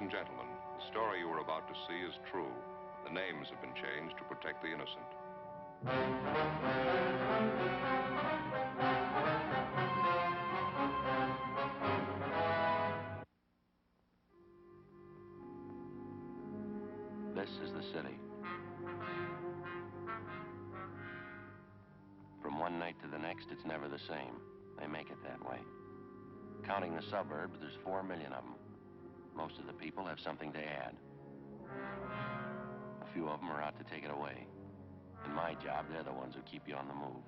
and gentlemen, the story you are about to see is true. The names have been changed to protect the innocent. This is the city. From one night to the next, it's never the same. They make it that way. Counting the suburbs, there's 4 million of them. Most of the people have something to add. A few of them are out to take it away. In my job, they're the ones who keep you on the move.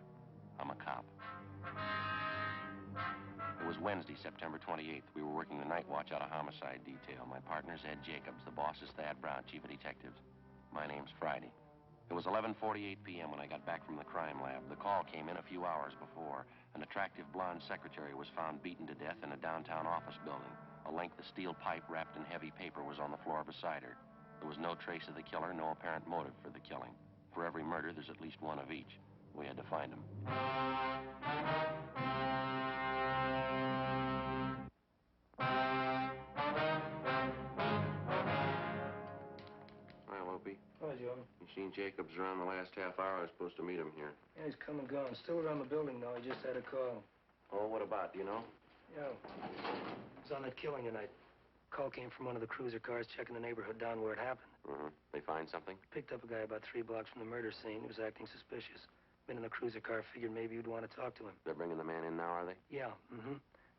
I'm a cop. It was Wednesday, September 28th. We were working the night watch out of homicide detail. My partner's Ed Jacobs. The boss is Thad Brown, chief of detectives. My name's Friday. It was 11:48 p.m. when I got back from the crime lab. The call came in a few hours before. An attractive blonde secretary was found beaten to death in a downtown office building. A length of steel pipe wrapped in heavy paper was on the floor beside her. There was no trace of the killer, no apparent motive for the killing. For every murder, there's at least one of each. We had to find him. Hi, Opie. Hi, Joe. You seen Jacobs around the last half hour? I was supposed to meet him here. Yeah, he's come and gone. Still around the building, though. He just had a call. Oh, what about? Do you know? Yeah. He was on that killing tonight. Call came from one of the cruiser cars checking the neighborhood down where it happened. Mm-hmm. They find something? Picked up a guy about 3 blocks from the murder scene. He was acting suspicious. Been in the cruiser car, figured maybe you'd want to talk to him. They're bringing the man in now, are they? Yeah,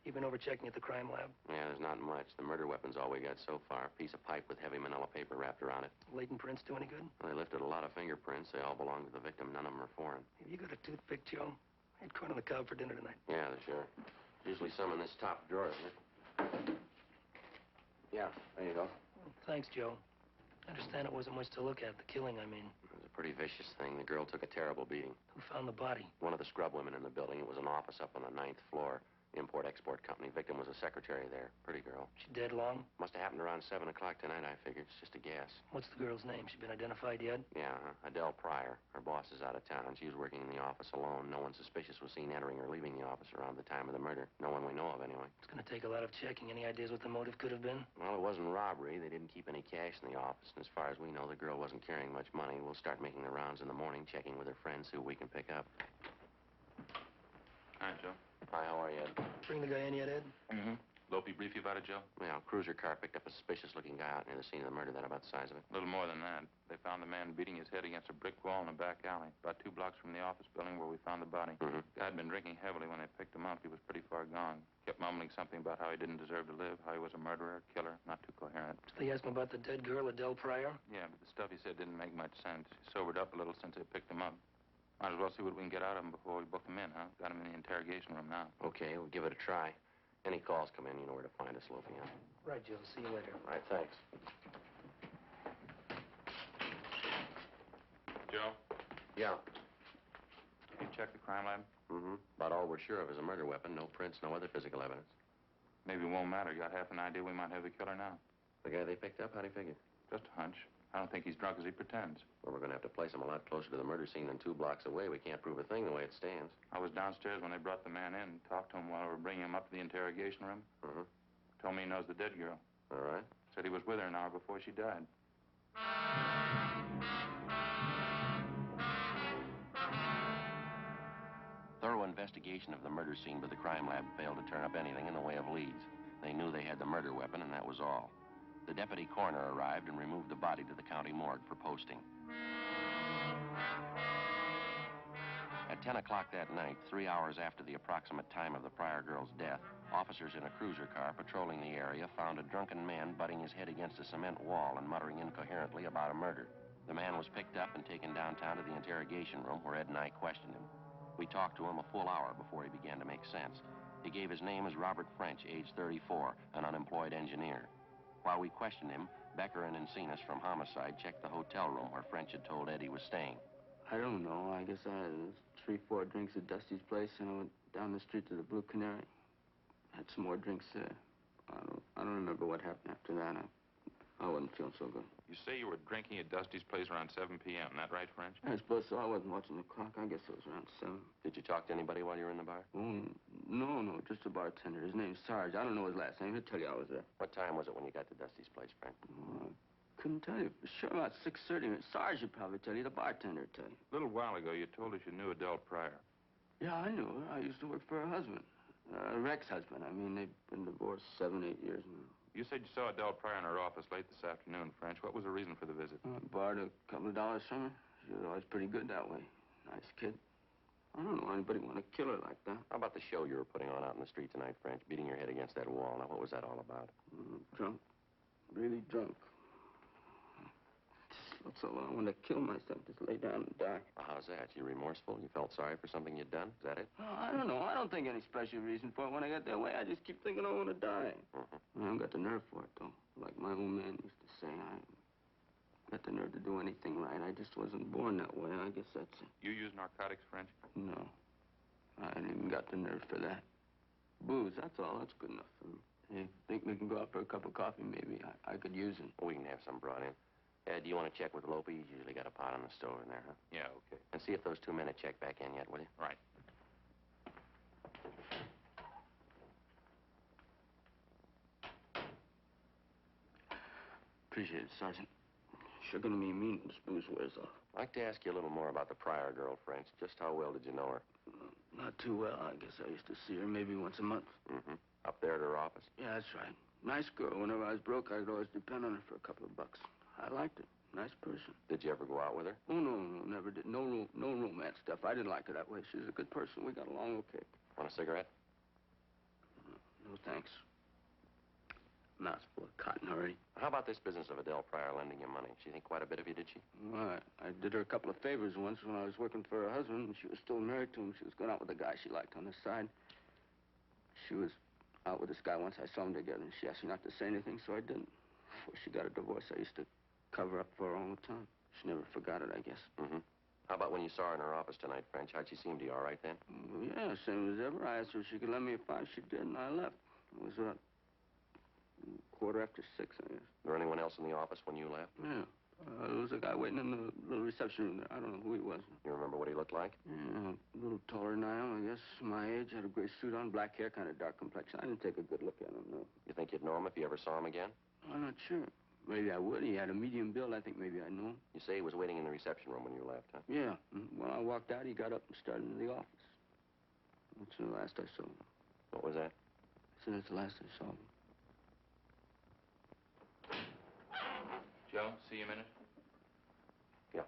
You've been over checking at the crime lab? Yeah, there's not much. The murder weapon's all we got so far. A piece of pipe with heavy manila paper wrapped around it. Latent prints do any good? Well, they lifted a lot of fingerprints. They all belong to the victim. None of them are foreign. Have you got a toothpick, Joe? I had corn on the cob for dinner tonight. Yeah, there's sure. Usually some in this top drawer, isn't it? Yeah, there you go. Well, thanks, Joe. I understand it wasn't much to look at, the killing, I mean. It was a pretty vicious thing. The girl took a terrible beating. Who found the body? One of the scrub women in the building. It was an office up on the 9th floor. Import-export company. Victim was a secretary there. Pretty girl. She dead long? Must have happened around 7 o'clock tonight, I figured. It's just a guess. What's the girl's name? She been identified yet? Yeah, Adele Pryor. Her boss is out of town. She was working in the office alone. No one suspicious was seen entering or leaving the office around the time of the murder. No one we know of, anyway. It's going to take a lot of checking. Any ideas what the motive could have been? Well, it wasn't robbery. They didn't keep any cash in the office. And as far as we know, the girl wasn't carrying much money. We'll start making the rounds in the morning, checking with her friends, see what we can pick up. Hi, Joe. Hi, how are you, Ed? Bring the guy in yet, Ed? Mm-hmm. Lopey brief you about it, Joe? Yeah, a cruiser car picked up a suspicious-looking guy out near the scene of the murder. That about the size of it? A little more than that. They found the man beating his head against a brick wall in a back alley, about 2 blocks from the office building where we found the body. Mm-hmm. Guy had been drinking heavily when they picked him up. He was pretty far gone. Kept mumbling something about how he didn't deserve to live, how he was a murderer, killer, not too coherent. Did they ask him about the dead girl, Adele Pryor? Yeah, but the stuff he said didn't make much sense. He sobered up a little since they picked him up. Might as well see what we can get out of him before we book him in, huh? Got him in the interrogation room now. Okay, we'll give it a try. Any calls come in, you know where to find us, Loafy, huh? Right, Joe. See you later. All right, thanks. Joe? Yeah. You checked the crime lab? Mm-hmm. About all we're sure of is a murder weapon. No prints, no other physical evidence. Maybe it won't matter. You got half an idea we might have the killer now. The guy they picked up, how'd he figure? Just a hunch. I don't think he's drunk as he pretends. Well, we're going to have to place him a lot closer to the murder scene than 2 blocks away. We can't prove a thing the way it stands. I was downstairs when they brought the man in and talked to him while we were bringing him up to the interrogation room. Mm-hmm. Told me he knows the dead girl. All right. Said he was with her an hour before she died. Thorough investigation of the murder scene by the crime lab failed to turn up anything in the way of leads. They knew they had the murder weapon, and that was all. The deputy coroner arrived and removed the body to the county morgue for posting. At 10 o'clock that night, 3 hours after the approximate time of the Pryor girl's death, officers in a cruiser car patrolling the area found a drunken man butting his head against a cement wall and muttering incoherently about a murder. The man was picked up and taken downtown to the interrogation room where Ed and I questioned him. We talked to him a full hour before he began to make sense. He gave his name as Robert French, age 34, an unemployed engineer. While we questioned him, Becker and Encinas from Homicide checked the hotel room where French had told Ed he was staying. I don't know. I guess I had 3-4 drinks at Dusty's place, and I went down the street to the Blue Canary. Had some more drinks there. I don't remember what happened after that. I wasn't feeling so good. You say you were drinking at Dusty's place around 7 p.m., isn't that right, French? I suppose so. I wasn't watching the clock. I guess it was around 7. Did you talk to anybody while you were in the bar? Oh, No, just a bartender. His name's Sarge. I don't know his last name. He'll tell you I was there. What time was it when you got to Dusty's place, Frank? Couldn't tell you for sure. About 6:30. Sarge would probably tell you. The bartender would tell you. A little while ago, you told us you knew Adele Pryor. Yeah, I knew her. I used to work for her husband. Rex's husband. I mean, they've been divorced 7, 8 years now. You said you saw Adele Pryor in her office late this afternoon, French. What was the reason for the visit? I borrowed a couple of dollars from her. She was always pretty good that way. Nice kid. I don't know anybody want to kill her like that. How about the show you were putting on out in the street tonight, French? Beating your head against that wall. Now, what was that all about? Drunk. Really drunk. Just so I want to kill myself. Just lay down and die. Well, how's that? You remorseful? You felt sorry for something you'd done? Is that it? Oh, I don't know. I don't think any special reason for it. When I get that way, I just keep thinking I want to die. I haven't got the nerve for it, though. Like my old man used to say, I got the nerve to do anything right. I just wasn't born that way. I guess that's it. You use narcotics, French? No. I ain't even got the nerve for that. Booze, that's all. That's good enough for me. Hey, think we can go out for a cup of coffee, maybe? I could use it. We can have some brought in. Do you want to check with Lope? He's usually got a pot on the stove in there, huh? Yeah, okay. And see if those 2 men have checked back in yet, will you? Right. Appreciate it, Sergeant. Sure gonna be mean when this booze wears off. I'd like to ask you a little more about the Pryor girl, French. Just how well did you know her? Not too well. I guess I used to see her maybe once a month. Up there at her office? Yeah, that's right. Nice girl. Whenever I was broke, I could always depend on her for a couple of bucks. I liked her. Nice person. Did you ever go out with her? Oh, no, never did. No romance stuff. I didn't like her that way. She was a good person. We got along okay. Want a cigarette? No, thanks. Mouth's full of cotton already. How about this business of Adele Pryor lending you money? She think quite a bit of you, did she? Well, I did her a couple of favors once when I was working for her husband, and she was still married to him. She was going out with a guy she liked on the side. She was out with this guy once. I saw them together, and she asked me not to say anything, so I didn't. Before she got a divorce, I used to cover up for her all the time. She never forgot it, I guess. How about when you saw her in her office tonight, French? How'd she seem to you, all right then? Yeah, same as ever. I asked her if she could lend me a $5. She did, and I left. It was about 6:15, I guess. Was there anyone else in the office when you left? Yeah. There was a guy waiting in the little reception room there. I don't know who he was. You remember what he looked like? Yeah, a little taller than I am, I guess. My age, had a gray suit on, black hair, kind of dark complexion. I didn't take a good look at him, no. You think you'd know him if you ever saw him again? I'm not sure. Maybe I would. He had a medium build. I think maybe I knew him. You say he was waiting in the reception room when you left, huh? Yeah. When I walked out, he got up and started in the office. That's the last I saw him. What was that? I said that's the last I saw him. Joe, see you a minute? Yeah.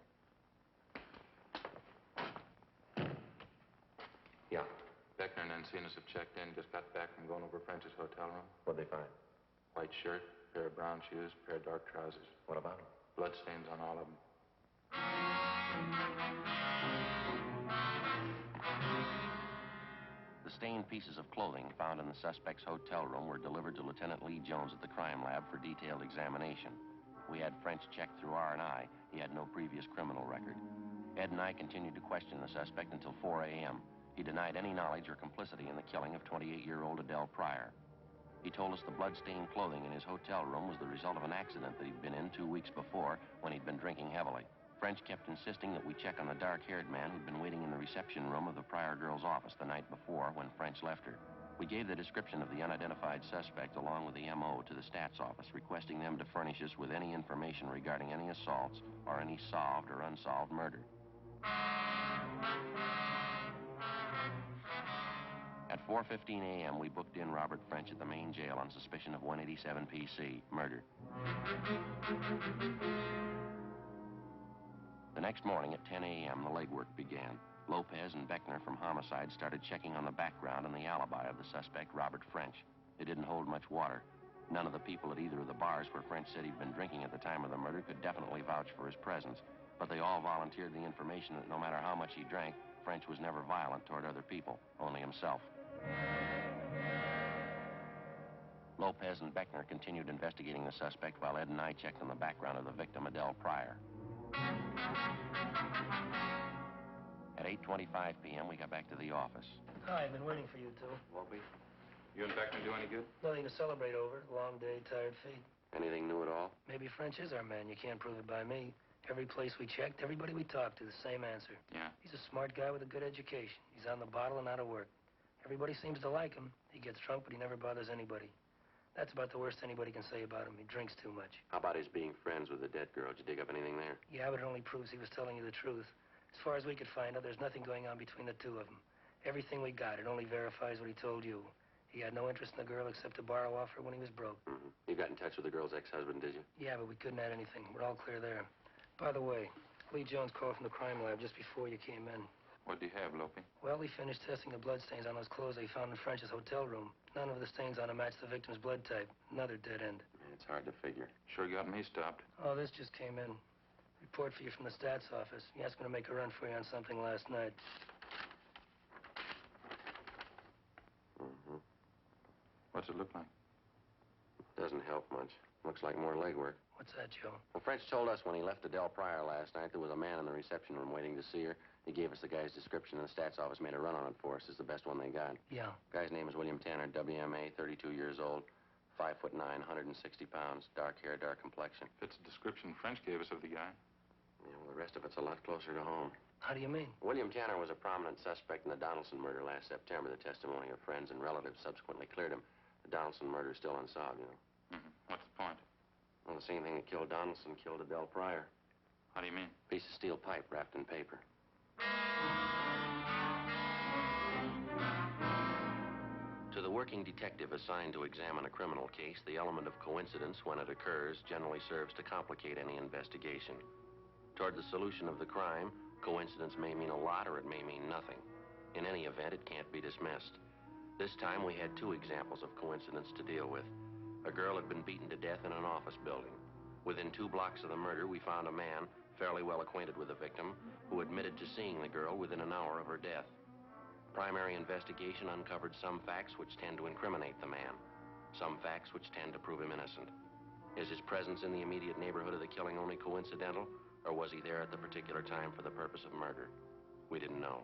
Yeah. Beckner and Encinas have checked in. Just got back from going over French's hotel room. What'd they find? White shirt, pair of brown shoes, pair of dark trousers. What about them? Bloodstains on all of them. The stained pieces of clothing found in the suspect's hotel room were delivered to Lieutenant Lee Jones at the crime lab for detailed examination. We had French checked through R&I. He had no previous criminal record. Ed and I continued to question the suspect until 4 a.m. He denied any knowledge or complicity in the killing of 28-year-old Adele Pryor. He told us the blood-stained clothing in his hotel room was the result of an accident that he'd been in 2 weeks before when he'd been drinking heavily. French kept insisting that we check on the dark-haired man who'd been waiting in the reception room of the Pryor girl's office the night before when French left her. We gave the description of the unidentified suspect along with the M.O. to the stats office, requesting them to furnish us with any information regarding any assaults or any solved or unsolved murder. At 4:15 a.m., we booked in Robert French at the main jail on suspicion of 187 PC, murder. The next morning at 10 a.m., the legwork began. Lopez and Beckner from Homicide started checking on the background and the alibi of the suspect, Robert French. It didn't hold much water. None of the people at either of the bars where French said he'd been drinking at the time of the murder could definitely vouch for his presence, but they all volunteered the information that no matter how much he drank, French was never violent toward other people, only himself. Lopez and Beckner continued investigating the suspect while Ed and I checked on the background of the victim, Adele Pryor. At 8:25 p.m., we got back to the office. Hi, I've been waiting for you two. Wolpe? You and Beckner do any good? Nothing to celebrate over. Long day, tired feet. Anything new at all? Maybe French is our man. You can't prove it by me. Every place we checked, everybody we talked to, the same answer. Yeah. He's a smart guy with a good education. He's on the bottle and out of work. Everybody seems to like him. He gets drunk, but he never bothers anybody. That's about the worst anybody can say about him. He drinks too much. How about his being friends with the dead girl? Did you dig up anything there? Yeah, but it only proves he was telling you the truth. As far as we could find out, there's nothing going on between the two of them. Everything we got, it only verifies what he told you. He had no interest in the girl except to borrow off her when he was broke. Mm-hmm. You got in touch with the girl's ex-husband, did you? Yeah, but we couldn't add anything. We're all clear there. By the way, Lee Jones called from the crime lab just before you came in. What do you have, Lope? Well, he finished testing the bloodstains on those clothes they found in French's hotel room. None of the stains on them matched the victim's blood type. Another dead end. It's hard to figure. Sure got me stopped. Oh, this just came in. Report for you from the stats office. He asked me to make a run for you on something last night. Mm-hmm. What's it look like? Doesn't help much. Looks like more legwork. What's that, Joe? Well, French told us when he left Adele Pryor last night there was a man in the reception room waiting to see her. He gave us the guy's description, and the stats office made a run on it for us. It's the best one they got. Yeah. Guy's name is William Tanner, WMA, 32 years old, 5'9", 160 pounds, dark hair, dark complexion. Fits the description French gave us of the guy. Yeah, well, the rest of it's a lot closer to home. How do you mean? William Tanner was a prominent suspect in the Donaldson murder last September. The testimony of friends and relatives subsequently cleared him. The Donaldson murder is still unsolved, you know. Mm-hmm. What's the point? Well, the same thing that killed Donaldson killed Adele Pryor. How do you mean? Piece of steel pipe wrapped in paper. To the working detective assigned to examine a criminal case, the element of coincidence, when it occurs, generally serves to complicate any investigation. Toward the solution of the crime, coincidence may mean a lot or it may mean nothing. In any event, it can't be dismissed. This time, we had two examples of coincidence to deal with. A girl had been beaten to death in an office building. Within 2 blocks of the murder, we found a man, fairly well acquainted with the victim, who admitted to seeing the girl within an hour of her death. Primary investigation uncovered some facts which tend to incriminate the man, some facts which tend to prove him innocent. Is his presence in the immediate neighborhood of the killing only coincidental, or was he there at the particular time for the purpose of murder? We didn't know.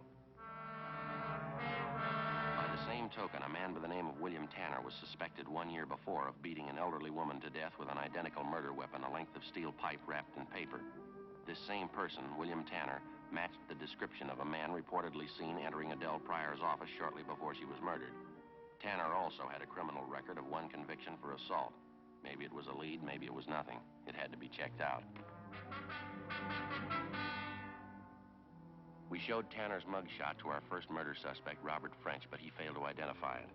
By the same token, a man by the name of William Tanner was suspected 1 year before of beating an elderly woman to death with an identical murder weapon, a length of steel pipe wrapped in paper. This same person, William Tanner, matched the description of a man reportedly seen entering Adele Pryor's office shortly before she was murdered. Tanner also had a criminal record of 1 conviction for assault. Maybe it was a lead, maybe it was nothing. It had to be checked out. We showed Tanner's mugshot to our first murder suspect, Robert French, but he failed to identify it.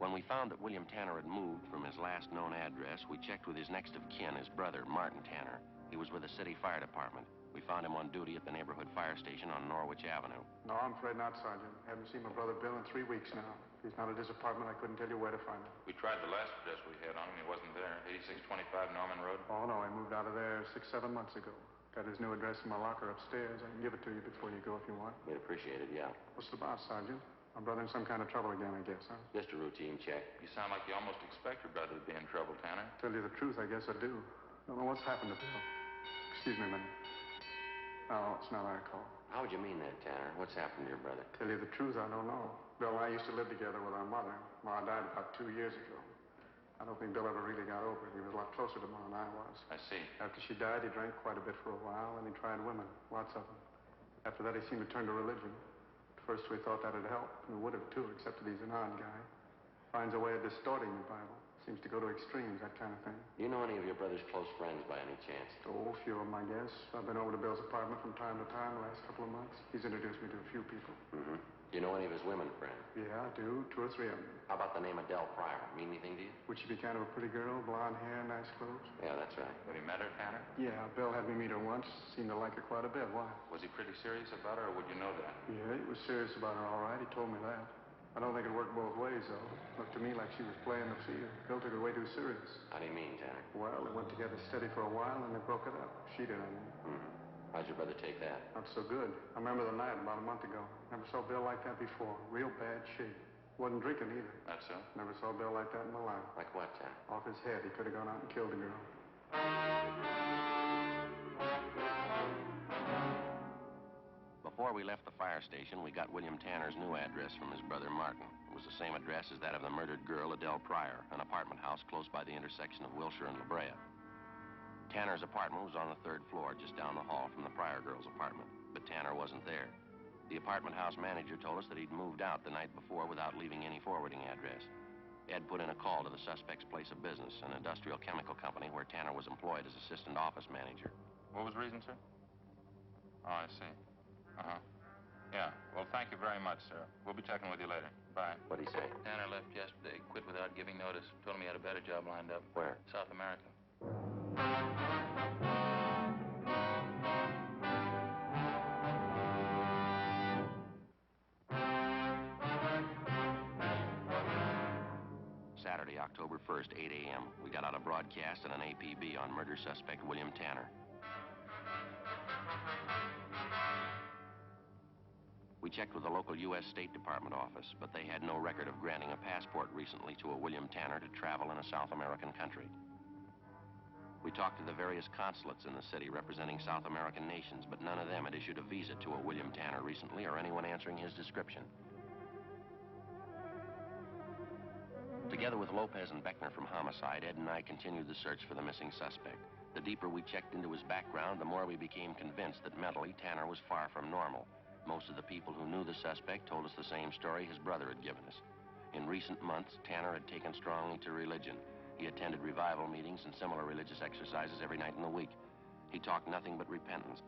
When we found that William Tanner had moved from his last known address, we checked with his next of kin, his brother, Martin Tanner. He was with the city fire department. We found him on duty at the neighborhood fire station on Norwich Avenue. No, I'm afraid not, Sergeant. Haven't seen my brother Bill in 3 weeks now. If he's not at his apartment, I couldn't tell you where to find him. We tried the last address we had on him. He wasn't there. 8625 Norman Road. Oh, no, I moved out of there 6, 7 months ago. Got his new address in my locker upstairs. I can give it to you before you go if you want. We'd appreciate it, yeah. What's the boss, Sergeant? My brother in some kind of trouble again, I guess, huh? Just a routine check. You sound like you almost expect your brother to be in trouble, Tanner. Tell you the truth, I guess I do. Don't know what's happened to Bill. Excuse me a minute. No, it's not our call. How would you mean that, Tanner? What's happened to your brother? Tell you the truth, I don't know. Bill and I used to live together with our mother. Ma died about 2 years ago. I don't think Bill ever really got over it. He was a lot closer to Ma than I was. I see. After she died, he drank quite a bit for a while, and he tried women, lots of them. After that, he seemed to turn to religion. At first, we thought that'd help, and it would have, too, except that he's an odd guy. Finds a way of distorting the Bible. Seems to go to extremes, that kind of thing. Do you know any of your brother's close friends by any chance? Oh, a few of them, I guess. I've been over to Bill's apartment from time to time the last couple of months. He's introduced me to a few people. Mm-hmm. Do you know any of his women friends? Yeah, I do. 2 or 3 of them. How about the name Adele Pryor? Mean anything to you? Would she be kind of a pretty girl? Blonde hair, nice clothes? Yeah, that's right. Have you met her, Tanner? Yeah, Bill had me meet her once. Seemed to like her quite a bit. Why? Was he pretty serious about her, or would you know that? Yeah, he was serious about her, all right. He told me that. I don't think it worked both ways, though. Looked to me like she was playing the field. Bill took it way too serious. How do you mean, Tanner? Well, they went together steady for a while, and they broke it up. She did, I mean. Mm-hmm. How'd your brother take that? Not so good. I remember the night about a month ago. Never saw Bill like that before. Real bad shape. Wasn't drinking either. That's so? Never saw Bill like that in my life. Like what, Tanner? Off his head. He could have gone out and killed the girl. Before we left the fire station, we got William Tanner's new address from his brother Martin. It was the same address as that of the murdered girl, Adele Pryor, an apartment house close by the intersection of Wilshire and La Brea. Tanner's apartment was on the 3rd floor, just down the hall from the Pryor girl's apartment, but Tanner wasn't there. The apartment house manager told us that he'd moved out the night before without leaving any forwarding address. Ed put in a call to the suspect's place of business, an industrial chemical company where Tanner was employed as assistant office manager. What was the reason, sir? Oh, I see. Uh-huh. Yeah. Well, thank you very much, sir. We'll be checking with you later. Bye. What'd he say? Tanner left yesterday, quit without giving notice. Told him he had a better job lined up. Where? South America. Saturday, October 1st, 8 a.m. We got out a broadcast and an APB on murder suspect William Tanner. We checked with the local U.S. State Department office, but they had no record of granting a passport recently to a William Tanner to travel in a South American country. We talked to the various consulates in the city representing South American nations, but none of them had issued a visa to a William Tanner recently or anyone answering his description. Together with Lopez and Beckner from Homicide, Ed and I continued the search for the missing suspect. The deeper we checked into his background, the more we became convinced that mentally Tanner was far from normal. Most of the people who knew the suspect told us the same story his brother had given us. In recent months, Tanner had taken strongly to religion. He attended revival meetings and similar religious exercises every night in the week. He talked nothing but repentance.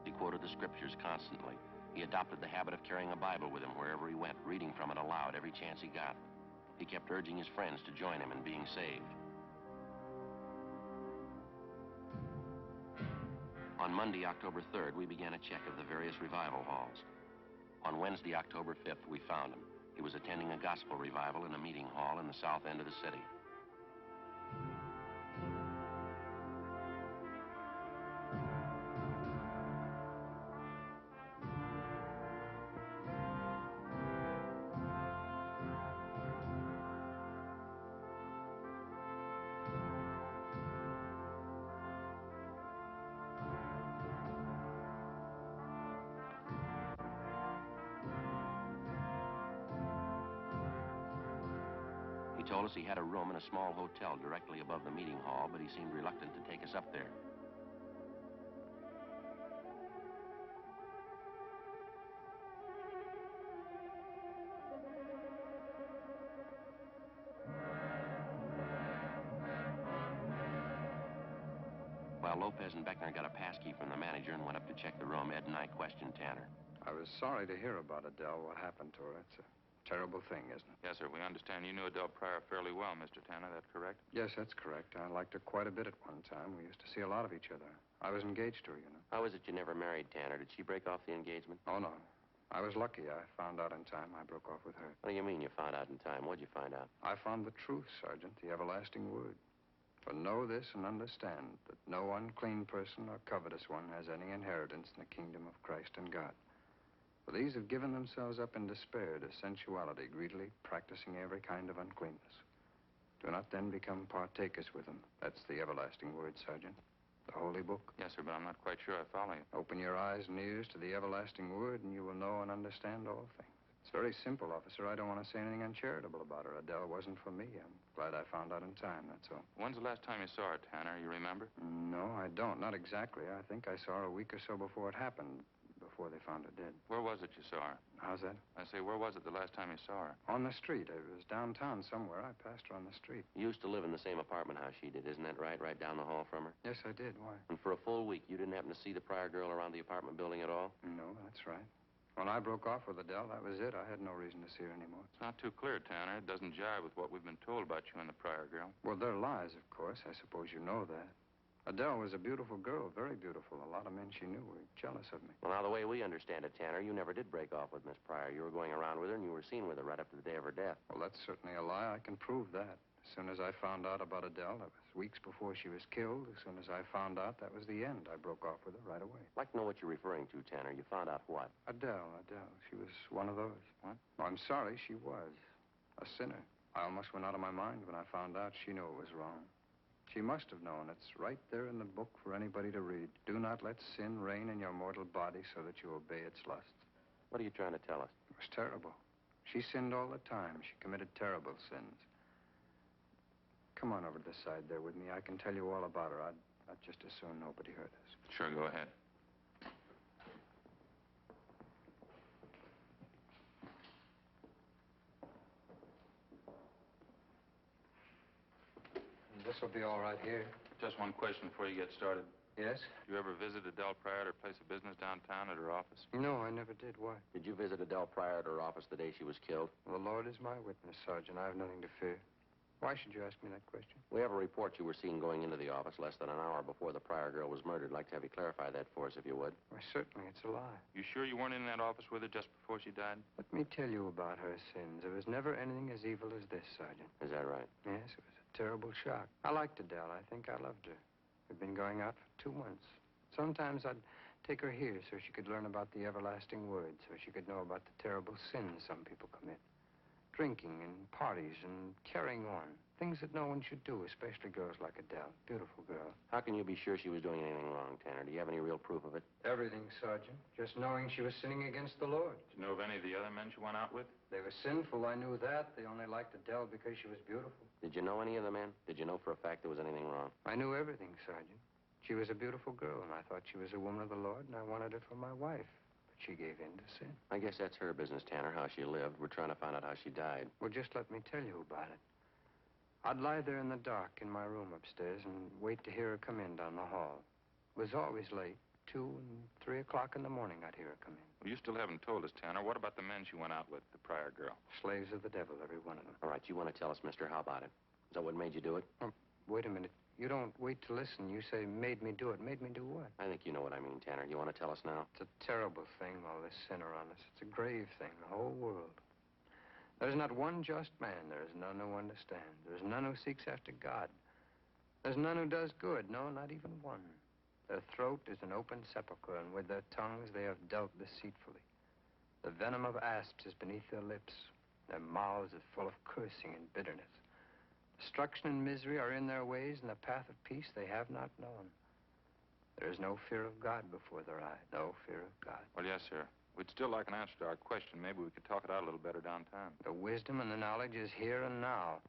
He quoted the scriptures constantly. He adopted the habit of carrying a Bible with him wherever he went, reading from it aloud every chance he got. He kept urging his friends to join him in being saved. On Monday, October 3rd, we began a check of the various revival halls. On Wednesday, October 5th, we found him. He was attending a gospel revival in a meeting hall in the south end of the city. He told us he had a room in a small hotel directly above the meeting hall, but he seemed reluctant to take us up there. While Lopez and Beckner got a passkey from the manager and went up to check the room, Ed and I questioned Tanner. I was sorry to hear about Adele, what happened to her. It's a terrible thing, isn't it? Yes, sir. We understand you knew Adele Pryor fairly well, Mr. Tanner. That correct? Yes, that's correct. I liked her quite a bit at one time. We used to see a lot of each other. I was engaged to her, you know. How is it you never married Tanner? Did she break off the engagement? Oh, no. I was lucky. I found out in time. I broke off with her. What do you mean you found out in time? What'd you find out? I found the truth, Sergeant, the everlasting word. For know this and understand that no unclean person or covetous one has any inheritance in the kingdom of Christ and God. For these have given themselves up in despair to sensuality, greedily practicing every kind of uncleanness. Do not then become partakers with them. That's the everlasting word, Sergeant. The holy book. Yes, sir, but I'm not quite sure I follow you. Open your eyes and ears to the everlasting word, and you will know and understand all things. It's very simple, officer. I don't want to say anything uncharitable about her. Adele wasn't for me. I'm glad I found out in time, that's all. When's the last time you saw her, Tanner? You remember? No, I don't. Not exactly. I think I saw her a week or so before it happened, before they found her dead. Where was it you saw her? How's that? I say, where was it the last time you saw her? On the street. It was downtown somewhere. I passed her on the street. You used to live in the same apartment house she did, isn't that right? Right down the hall from her? Yes, I did. Why? And for a full week, you didn't happen to see the Pryor girl around the apartment building at all? No, that's right. When I broke off with Adele, that was it. I had no reason to see her anymore. It's not too clear, Tanner. It doesn't jive with what we've been told about you and the Pryor girl. Well, they're lies, of course. I suppose you know that. Adele was a beautiful girl, very beautiful. A lot of men she knew were jealous of me. Well, now, the way we understand it, Tanner, you never did break off with Miss Pryor. You were going around with her, and you were seen with her right up to the day of her death. Well, that's certainly a lie. I can prove that. As soon as I found out about Adele, that was weeks before she was killed. As soon as I found out, that was the end. I broke off with her right away. I'd like to know what you're referring to, Tanner. You found out what? Adele. She was one of those. What? Well, I'm sorry, she was. A sinner. I almost went out of my mind when I found out she knew it was wrong. She must have known. It's right there in the book for anybody to read. Do not let sin reign in your mortal body so that you obey its lusts. What are you trying to tell us? It was terrible. She sinned all the time. She committed terrible sins. Come on over to the side there with me. I can tell you all about her. I'd just as soon nobody heard us. Sure, go ahead. This will be all right here. Just one question before you get started. Yes? Did you ever visit Adele Pryor at her place of business downtown at her office? No, I never did. Why? Did you visit Adele Pryor at her office the day she was killed? Well, the Lord is my witness, Sergeant. I have nothing to fear. Why should you ask me that question? We have a report you were seen going into the office less than an hour before the Pryor girl was murdered. I'd like to have you clarify that for us, if you would. Why, certainly, it's a lie. You sure you weren't in that office with her just before she died? Let me tell you about her sins. There was never anything as evil as this, Sergeant. Is that right? Yes, it was a terrible shock. I liked Adele. I think I loved her. We'd been going out for 2 months. Sometimes I'd take her here so she could learn about the everlasting word, so she could know about the terrible sins some people commit. Drinking and parties and carrying on. Things that no one should do, especially girls like Adele. Beautiful girl. How can you be sure she was doing anything wrong, Tanner? Do you have any real proof of it? Everything, Sergeant. Just knowing she was sinning against the Lord. Did you know of any of the other men she went out with? They were sinful, I knew that. They only liked Adele because she was beautiful. Did you know any of the men? Did you know for a fact there was anything wrong? I knew everything, Sergeant. She was a beautiful girl, and I thought she was a woman of the Lord, and I wanted her for my wife. But she gave in to sin. I guess that's her business, Tanner, how she lived. We're trying to find out how she died. Well, just let me tell you about it. I'd lie there in the dark in my room upstairs and wait to hear her come in down the hall. It was always late. 2 and 3 o'clock in the morning, I'd hear her come in. Well, you still haven't told us, Tanner. What about the men she went out with, the Pryor girl? Slaves of the devil, every one of them. All right, you want to tell us, mister, how about it? Is that what made you do it? Oh, wait a minute. You don't wait to listen. You say, made me do it. Made me do what? I think you know what I mean, Tanner. You want to tell us now? It's a terrible thing, all this sin around us. It's a grave thing, the whole world. There's not one just man. There is none who understands. There is none who seeks after God. There's none who does good. No, not even one. Their throat is an open sepulchre, and with their tongues they have dealt deceitfully. The venom of asps is beneath their lips. Their mouths are full of cursing and bitterness. Destruction and misery are in their ways, and the path of peace they have not known. There is no fear of God before their eyes. No fear of God. Well, yes, sir. We'd still like an answer to our question. Maybe we could talk it out a little better downtown. The wisdom and the knowledge is here and now.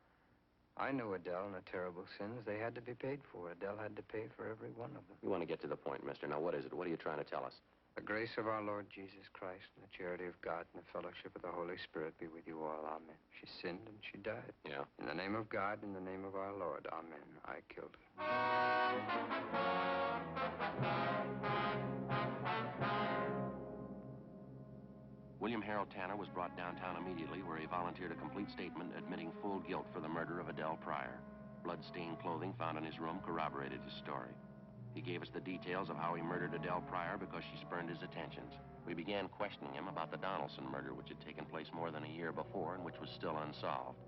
I knew Adele and her terrible sins. They had to be paid for. Adele had to pay for every one of them. You want to get to the point, mister. Now, what is it? What are you trying to tell us? The grace of our Lord Jesus Christ and the charity of God and the fellowship of the Holy Spirit be with you all. Amen. She sinned and she died. Yeah. In the name of God, in the name of our Lord. Amen. I killed her. William Harold Tanner was brought downtown immediately, where he volunteered a complete statement admitting full guilt for the murder of Adele Pryor. Blood-stained clothing found in his room corroborated his story. He gave us the details of how he murdered Adele Pryor because she spurned his attentions. We began questioning him about the Donaldson murder, which had taken place more than a year before and which was still unsolved.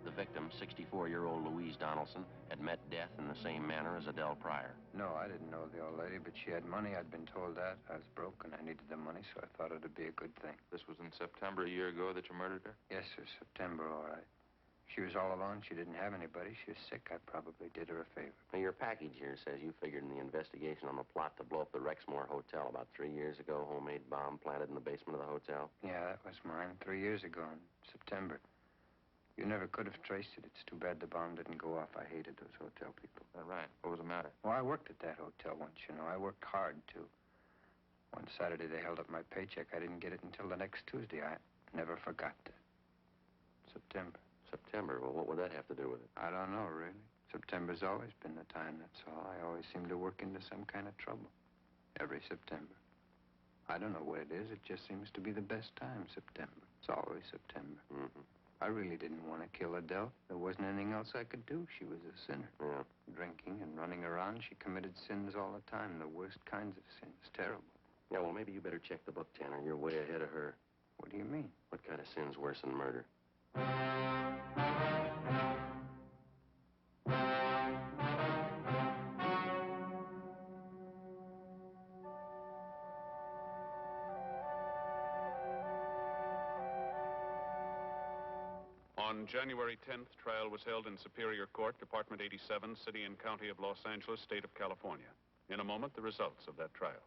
The victim, 64-year-old Louise Donaldson, had met death in the same manner as Adele Pryor. No, I didn't know the old lady, but she had money. I'd been told that. I was broke and I needed the money, so I thought it'd be a good thing. This was in September a year ago that you murdered her? Yes, sir, September, all right. She was all alone. She didn't have anybody. She was sick. I probably did her a favor. Now, your package here says you figured in the investigation on the plot to blow up the Rexmore Hotel about 3 years ago, homemade bomb planted in the basement of the hotel. Yeah, that was mine 3 years ago in September. You never could have traced it. It's too bad the bomb didn't go off. I hated those hotel people. All right. What was the matter? Well, I worked at that hotel once, you know. I worked hard, too. One Saturday, they held up my paycheck. I didn't get it until the next Tuesday. I never forgot that. September. September? Well, what would that have to do with it? I don't know, really. September's always been the time, that's all. I always seem to work into some kind of trouble. Every September. I don't know what it is. It just seems to be the best time, September. It's always September. Mm-hmm. I really didn't want to kill Adele. There wasn't anything else I could do. She was a sinner. Yeah. Drinking and running around, she committed sins all the time, the worst kinds of sins. Terrible. Yeah, well, maybe you better check the book, Tanner. You're way ahead of her. What do you mean? What kind of sin's worse than murder? On January 10th, trial was held in Superior Court, Department 87, City and County of Los Angeles, State of California. In a moment, the results of that trial.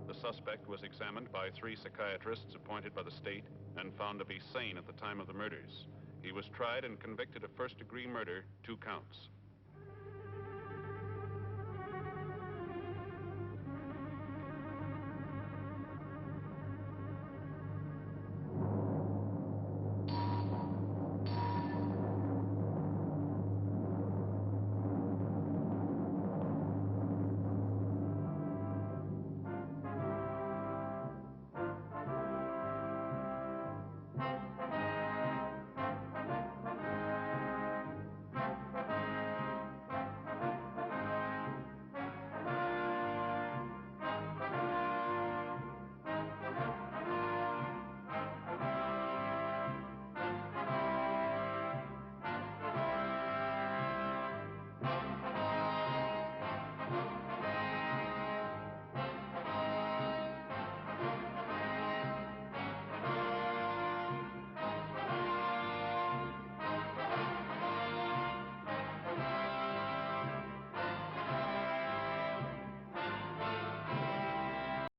The suspect was examined by 3 psychiatrists appointed by the state and found to be sane at the time of the murders. He was tried and convicted of first-degree murder, 2 counts.